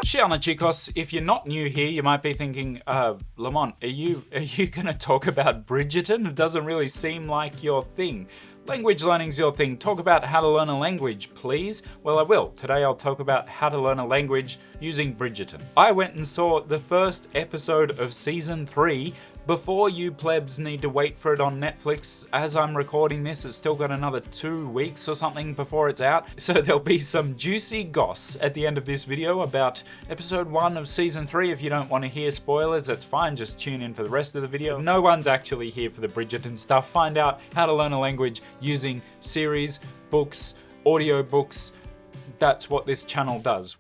Ciao chicos, if you're not new here, you might be thinking, Lamont, are you gonna talk about Bridgerton? It doesn't really seem like your thing. Language learning's your thing. Talk about how to learn a language, please. Well, I will. Today I'll talk about how to learn a language using Bridgerton. I went and saw the first episode of season 3 before you plebs need to wait for it on Netflix. As I'm recording this, it's still got another 2 weeks or something before it's out. So there'll be some juicy goss at the end of this video about episode 1 of season 3. If you don't want to hear spoilers, that's fine. Just tune in for the rest of the video. No one's actually here for the Bridgerton stuff. Find out how to learn a language using series, books, audiobooks. That's what this channel does.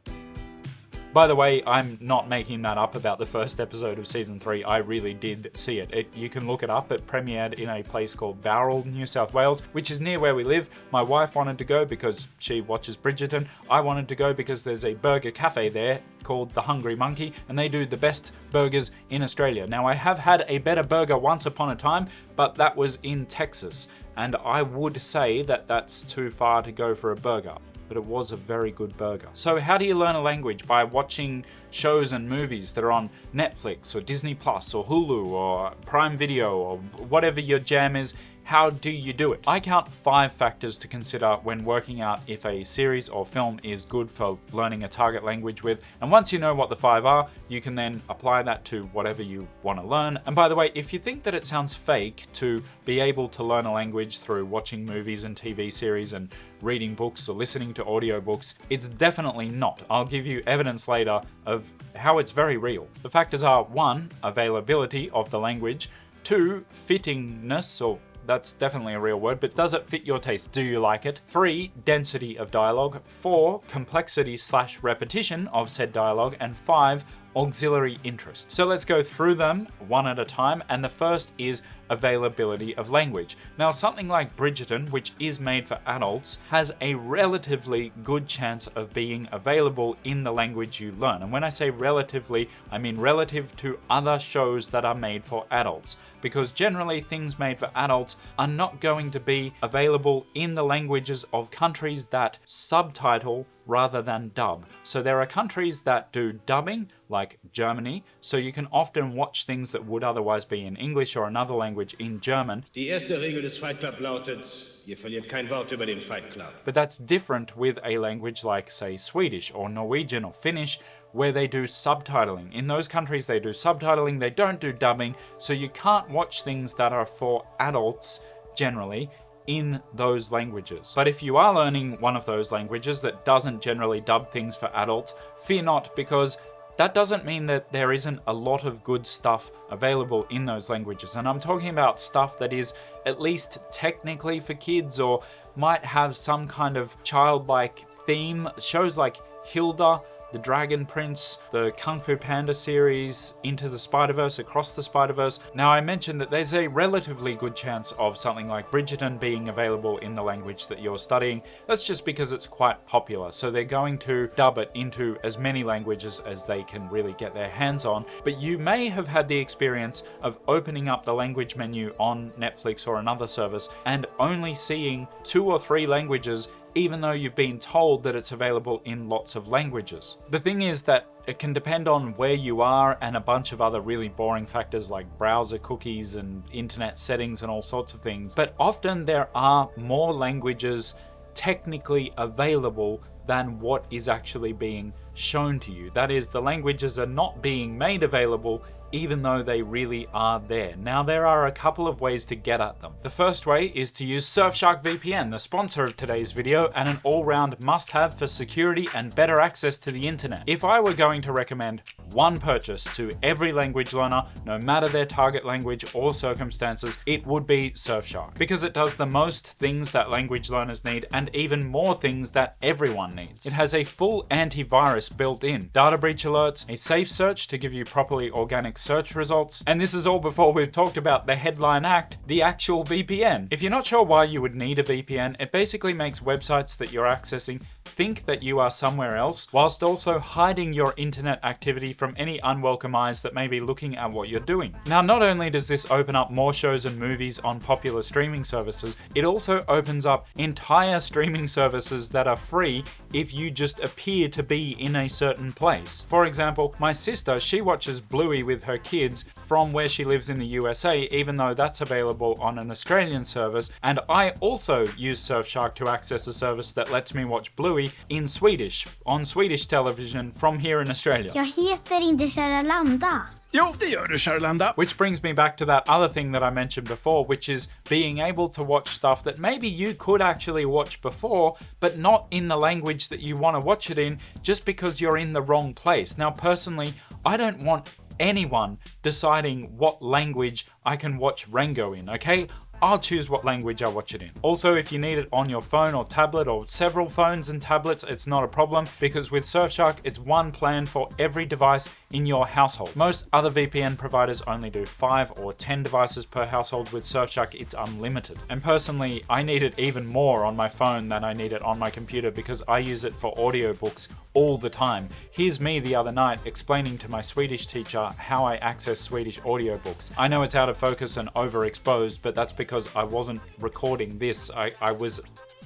By the way, I'm not making that up about the first episode of season 3. I really did see it. You can look it up. It premiered in a place called Bowral, New South Wales, which is near where we live. My wife wanted to go because she watches Bridgerton. I wanted to go because there's a burger cafe there called The Hungry Monkey, and they do the best burgers in Australia. Now, I have had a better burger once upon a time, but that was in Texas, and I would say that that's too far to go for a burger. But it was a very good burger. So how do you learn a language? By watching shows and movies that are on Netflix or Disney Plus or Hulu or Prime Video or whatever your jam is. How do you do it? I count 5 factors to consider when working out if a series or film is good for learning a target language with. And once you know what the 5 are, you can then apply that to whatever you want to learn. And by the way, if you think that it sounds fake to be able to learn a language through watching movies and TV series and reading books or listening to audiobooks, it's definitely not. I'll give you evidence later of how it's very real. The factors are 1, availability of the language, 2, fittingness, or that's definitely a real word, but does it fit your taste? Do you like it? 3, density of dialogue. 4, complexity/repetition of said dialogue. And 5, auxiliary interest. So let's go through them one at a time, and the first is availability of language. Now, something like Bridgerton, which is made for adults, has a relatively good chance of being available in the language you learn. And when I say relatively, I mean relative to other shows that are made for adults, because generally things made for adults are not going to be available in the languages of countries that subtitle rather than dub. So there are countries that do dubbing, like Germany, so you can often watch things that would otherwise be in English or another language in German. Die erste Regel des Fight Club lautet, ihr verliert kein Wort über den Fight Club. But that's different with a language like, say, Swedish or Norwegian or Finnish, where they do subtitling. In those countries they do subtitling, they don't do dubbing, so you can't watch things that are for adults generally in those languages. But if you are learning one of those languages that doesn't generally dub things for adults, fear not, because that doesn't mean that there isn't a lot of good stuff available in those languages. And I'm talking about stuff that is at least technically for kids or might have some kind of childlike theme. Shows like Hilda, The Dragon Prince, the Kung Fu Panda series, Into the Spider-Verse, Across the Spider-Verse. Now, I mentioned that there's a relatively good chance of something like Bridgerton being available in the language that you're studying. That's just because it's quite popular. So they're going to dub it into as many languages as they can really get their hands on. But you may have had the experience of opening up the language menu on Netflix or another service and only seeing 2 or 3 languages, even though you've been told that it's available in lots of languages. The thing is that it can depend on where you are and a bunch of other really boring factors like browser cookies and internet settings and all sorts of things. But often there are more languages technically available than what is actually being shown to you. That is, the languages are not being made available even though they really are there. Now, there are a couple of ways to get at them. The first way is to use Surfshark VPN, the sponsor of today's video, and an all-round must-have for security and better access to the internet. If I were going to recommend one purchase to every language learner, no matter their target language or circumstances, it would be Surfshark, because it does the most things that language learners need and even more things that everyone needs. It has a full antivirus built in, data breach alerts, a safe search to give you properly organic search results, and this is all before we've talked about the headline act, the actual VPN. If you're not sure why you would need a VPN, it basically makes websites that you're accessing think that you are somewhere else, whilst also hiding your internet activity from any unwelcome eyes that may be looking at what you're doing. Now, not only does this open up more shows and movies on popular streaming services, it also opens up entire streaming services that are free if you just appear to be in a certain place. For example, my sister, she watches Bluey with her kids from where she lives in the USA, even though that's available on an Australian service, and I also use Surfshark to access a service that lets me watch Bluey in Swedish, on Swedish television from here in Australia. Jag heter inte Charalanda. Jo, det gör du, Charlanda. Which brings me back to that other thing that I mentioned before, which is being able to watch stuff that maybe you could actually watch before, but not in the language that you want to watch it in, just because you're in the wrong place. Now, personally, I don't want anyone deciding what language I can watch Rango in, okay? I'll choose what language I watch it in. Also, if you need it on your phone or tablet or several phones and tablets, it's not a problem, because with Surfshark, it's one plan for every device in your household. Most other VPN providers only do 5 or 10 devices per household. With Surfshark, it's unlimited. And personally, I need it even more on my phone than I need it on my computer, because I use it for audiobooks all the time. Here's me the other night explaining to my Swedish teacher how I access Swedish audiobooks. I know it's out of focus and overexposed, but that's because I wasn't recording this. I was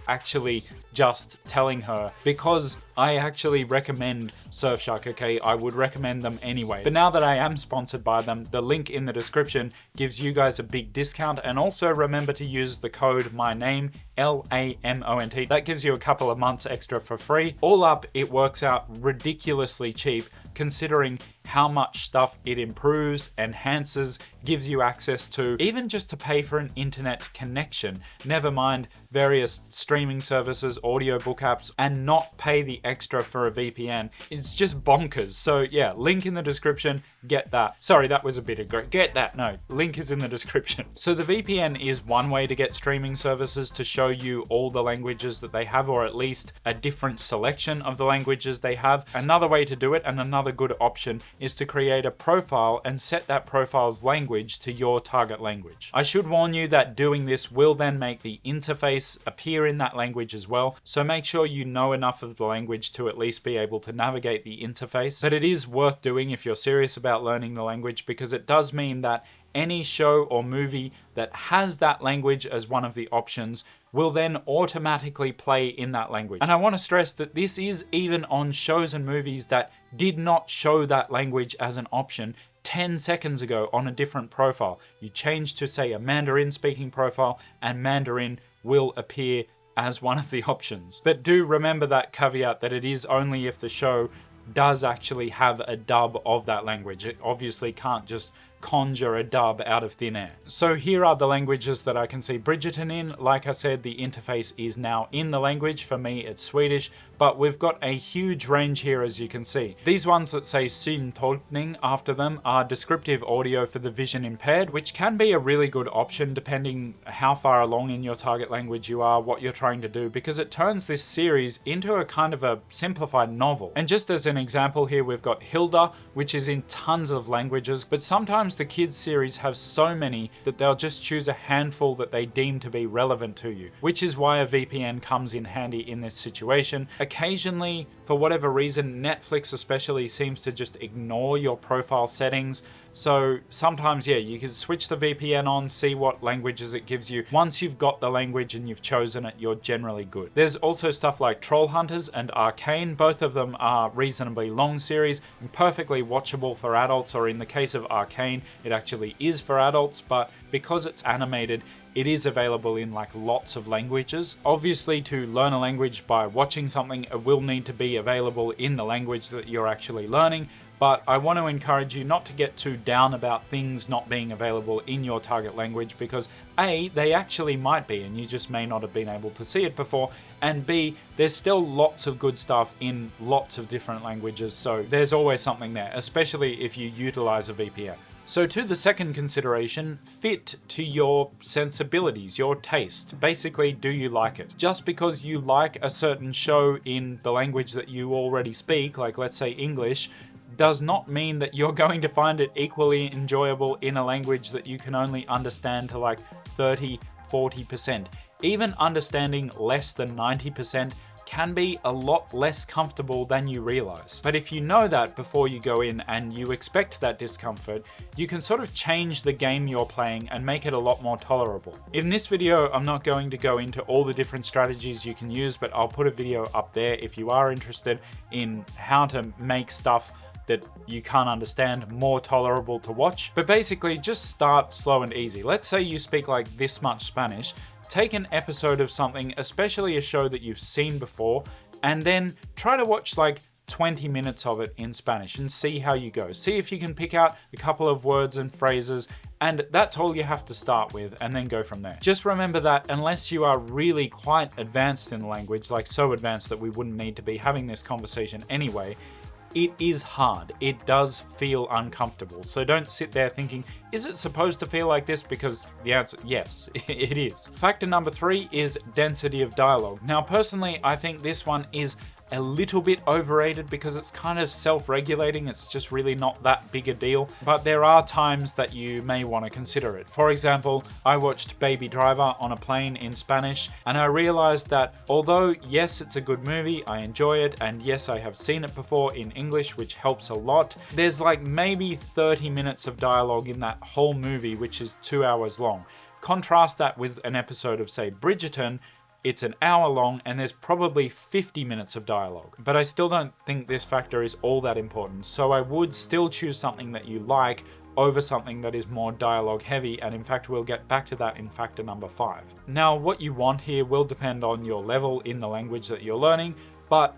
actually just telling her, because I actually recommend Surfshark, okay? I would recommend them anyway. But now that I am sponsored by them, the link in the description gives you guys a big discount, and also remember to use the code MYNAME, LAMONT. That gives you a couple of months extra for free. All up, it works out ridiculously cheap, considering how much stuff it improves, enhances, gives you access to, even just to pay for an internet connection, never mind various streaming services, audiobook apps, and not pay the extra for a VPN. It's just bonkers. So yeah, link in the description, get that. Sorry, that was a bit aggressive. Get that, no, link is in the description. So the VPN is one way to get streaming services to show you all the languages that they have, or at least a different selection of the languages they have. Another way to do it, and another good option, is to create a profile and set that profile's language to your target language. I should warn you that doing this will then make the interface appear in that language as well, so make sure you know enough of the language to at least be able to navigate the interface. But it is worth doing if you're serious about learning the language, because it does mean that any show or movie that has that language as one of the options will then automatically play in that language. And I want to stress that this is even on shows and movies that did not show that language as an option 10 seconds ago on a different profile. You change to, say, a Mandarin speaking profile, and Mandarin will appear as one of the options. But do remember that caveat, that it is only if the show does actually have a dub of that language. It obviously can't just conjure a dub out of thin air. So here are the languages that I can see Bridgerton in. Like I said, the interface is now in the language. For me, it's Swedish, but we've got a huge range here, as you can see. These ones that say syntolkning after them are descriptive audio for the vision impaired, which can be a really good option depending how far along in your target language you are, what you're trying to do, because it turns this series into a kind of a simplified novel. And just as an example here, we've got Hilda, which is in tons of languages, but sometimes the kids series have so many that they'll just choose a handful that they deem to be relevant to you, which is why a VPN comes in handy in this situation. Occasionally, for whatever reason, Netflix especially seems to just ignore your profile settings. So sometimes, yeah, you can switch the VPN on, see what languages it gives you. Once you've got the language and you've chosen it, you're generally good. There's also stuff like Troll Hunters and Arcane. Both of them are reasonably long series and perfectly watchable for adults, or in the case of Arcane, it actually is for adults, but because it's animated, it is available in like lots of languages. Obviously, to learn a language by watching something, it will need to be available in the language that you're actually learning. But I want to encourage you not to get too down about things not being available in your target language, because A, they actually might be, and you just may not have been able to see it before, and B, there's still lots of good stuff in lots of different languages, so there's always something there, especially if you utilize a VPN. So to the second consideration, fit to your sensibilities, your taste. Basically, do you like it? Just because you like a certain show in the language that you already speak, like let's say English, does not mean that you're going to find it equally enjoyable in a language that you can only understand to like 30, 40%. Even understanding less than 90% can be a lot less comfortable than you realize. But if you know that before you go in and you expect that discomfort, you can sort of change the game you're playing and make it a lot more tolerable. In this video, I'm not going to go into all the different strategies you can use, but I'll put a video up there if you are interested in how to make stuff that you can't understand more tolerable to watch. But basically, just start slow and easy. Let's say you speak like this much Spanish. Take an episode of something, especially a show that you've seen before, and then try to watch like 20 minutes of it in Spanish and see how you go. See if you can pick out a couple of words and phrases, and that's all you have to start with, and then go from there. Just remember that unless you are really quite advanced in the language, like so advanced that we wouldn't need to be having this conversation anyway, it is hard. It does feel uncomfortable. So don't sit there thinking, is it supposed to feel like this? Because the answer, yes, it is. Factor number 3 is density of dialogue. Now, personally, I think this one is a little bit overrated because it's kind of self-regulating. It's just really not that big a deal. But there are times that you may want to consider it. For example, I watched Baby Driver on a plane in Spanish, and I realized that although, yes, it's a good movie, I enjoy it, and yes, I have seen it before in English, which helps a lot, there's like maybe 30 minutes of dialogue in that whole movie, which is 2 hours long. Contrast that with an episode of, say, Bridgerton. It's an hour long and there's probably 50 minutes of dialogue. But I still don't think this factor is all that important, so I would still choose something that you like over something that is more dialogue heavy, and in fact we'll get back to that in factor number 5. Now, what you want here will depend on your level in the language that you're learning, but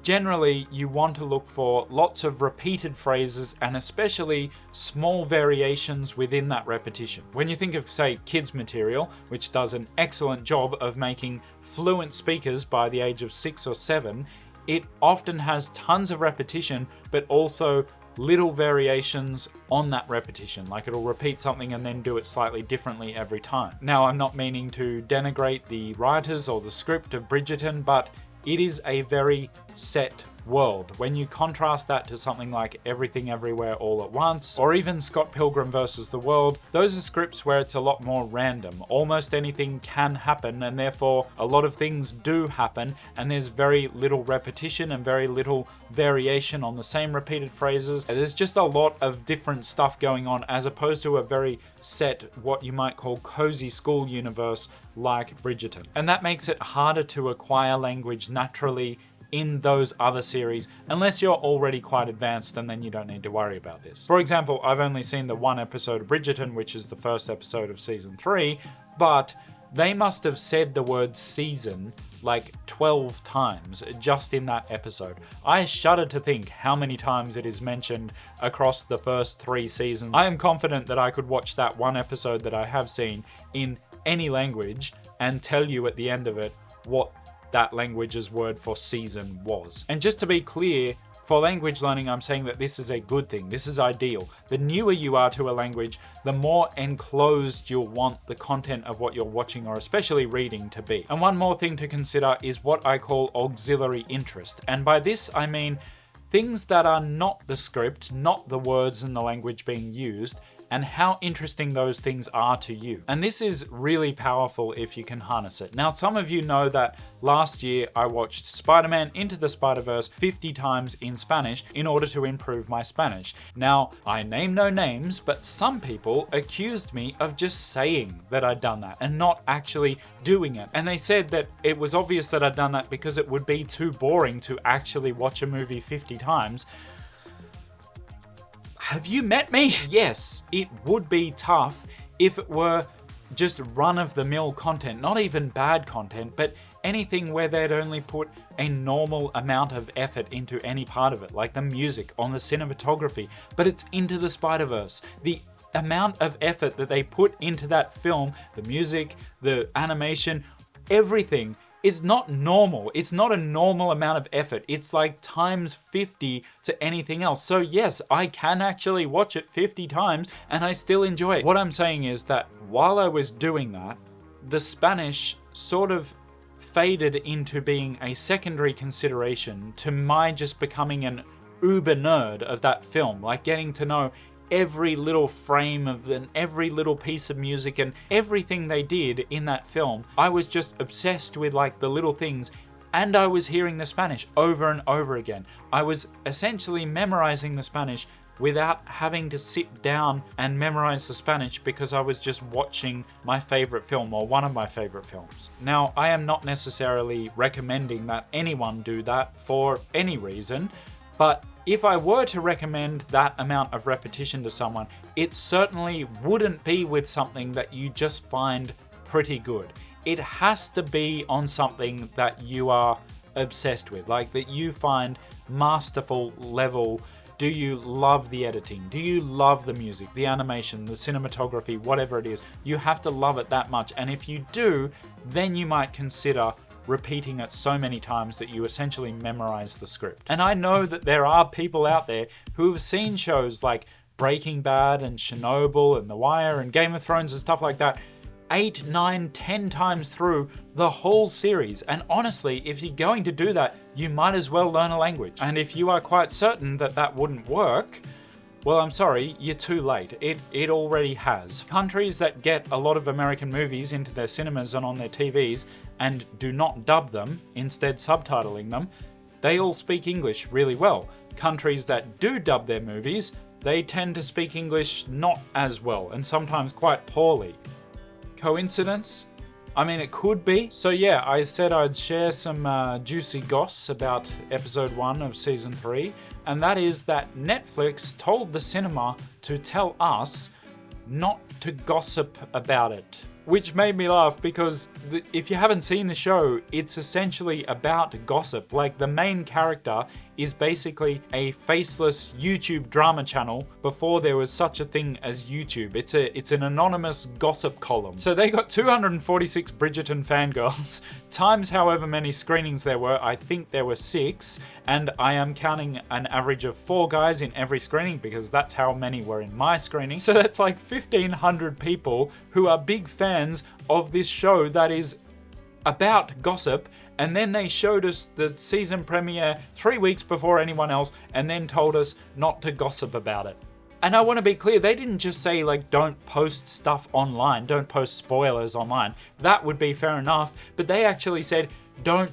generally, you want to look for lots of repeated phrases and especially small variations within that repetition. When you think of, say, kids material, which does an excellent job of making fluent speakers by the age of 6 or 7, it often has tons of repetition, but also little variations on that repetition. Like it'll repeat something and then do it slightly differently every time. Now, I'm not meaning to denigrate the writers or the script of Bridgerton, but it is a very set world. When you contrast that to something like Everything Everywhere All at Once, or even Scott Pilgrim vs. the World, those are scripts where it's a lot more random. Almost anything can happen, and therefore a lot of things do happen, and there's very little repetition and very little variation on the same repeated phrases. There's just a lot of different stuff going on, as opposed to a very set, what you might call cozy school universe like Bridgerton. And that makes it harder to acquire language naturally in those other series, unless you're already quite advanced, and then you don't need to worry about this. For example, I've only seen the one episode of Bridgerton, which is the first episode of season 3, but they must have said the word season like 12 times just in that episode. I shudder to think how many times it is mentioned across the first 3 seasons. I am confident that I could watch that one episode that I have seen in any language and tell you at the end of it what that language's word for season was. And just to be clear, for language learning, I'm saying that this is a good thing. This is ideal. The newer you are to a language, the more enclosed you'll want the content of what you're watching or especially reading to be. And one more thing to consider is what I call auxiliary interest. And by this, I mean things that are not the script, not the words and the language being used, and how interesting those things are to you. And this is really powerful if you can harness it. Now, some of you know that last year I watched Spider-Man Into the Spider-Verse 50 times in Spanish in order to improve my Spanish. Now, I name no names, but some people accused me of just saying that I'd done that and not actually doing it. And they said that it was obvious that I'd done that because it would be too boring to actually watch a movie 50 times. Have you met me? Yes, it would be tough if it were just run-of-the-mill content, not even bad content, but anything where they'd only put a normal amount of effort into any part of it, like the music or the cinematography. But it's Into the Spider-Verse. The amount of effort that they put into that film, the music, the animation, everything is not normal. It's not a normal amount of effort. It's like times 50 to anything else. So yes, I can actually watch it 50 times and I still enjoy it. What I'm saying is that while I was doing that, the Spanish sort of faded into being a secondary consideration to my just becoming an uber nerd of that film, like getting to know every little frame of every little piece of music and everything they did in that film. I was just obsessed with like the little things and I was hearing the Spanish over and over again. I was essentially memorizing the Spanish without having to sit down and memorize the Spanish because I was just watching my favorite film or one of my favorite films. Now, I am not necessarily recommending that anyone do that for any reason, but if I were to recommend that amount of repetition to someone, it certainly wouldn't be with something that you just find pretty good. It has to be on something that you are obsessed with, like that you find masterful level. Do you love the editing? Do you love the music, the animation, the cinematography, whatever it is? You have to love it that much. And if you do, then you might consider repeating it so many times that you essentially memorize the script. And I know that there are people out there who have seen shows like Breaking Bad and Chernobyl and The Wire and Game of Thrones and stuff like that 8, 9, 10 times through the whole series. And honestly, if you're going to do that, you might as well learn a language. And if you are quite certain that that wouldn't work, well, I'm sorry, you're too late. It already has. Countries that get a lot of American movies into their cinemas and on their TVs and do not dub them, instead subtitling them, they all speak English really well. Countries that do dub their movies, they tend to speak English not as well, and sometimes quite poorly. Coincidence? I mean, it could be. So yeah, I said I'd share some juicy goss about episode 1 of season 3, and that is that Netflix told the cinema to tell us not to gossip about it. Which made me laugh because if you haven't seen the show, it's essentially about gossip. Like, the main character is basically a faceless YouTube drama channel before there was such a thing as YouTube. It's an anonymous gossip column. So they got 246 Bridgerton fangirls, times however many screenings there were. I think there were 6, and I am counting an average of 4 guys in every screening because that's how many were in my screening. So that's like 1,500 people who are big fans of this show that is about gossip. And then they showed us the season premiere 3 weeks before anyone else and then told us not to gossip about it. And I want to be clear, they didn't just say, like, don't post stuff online, don't post spoilers online. That would be fair enough. But they actually said, don't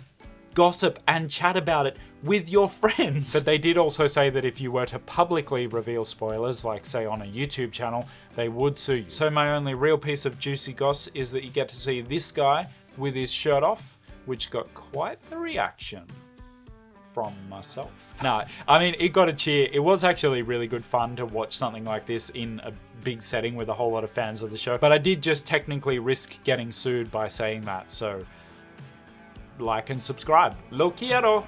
gossip and chat about it with your friends. But they did also say that if you were to publicly reveal spoilers, like say on a YouTube channel, they would sue you. So my only real piece of juicy goss is that you get to see this guy with his shirt off, which got quite the reaction from myself. No, I mean, it got a cheer. It was actually really good fun to watch something like this in a big setting with a whole lot of fans of the show. But I did just technically risk getting sued by saying that. So like and subscribe. Lo quiero.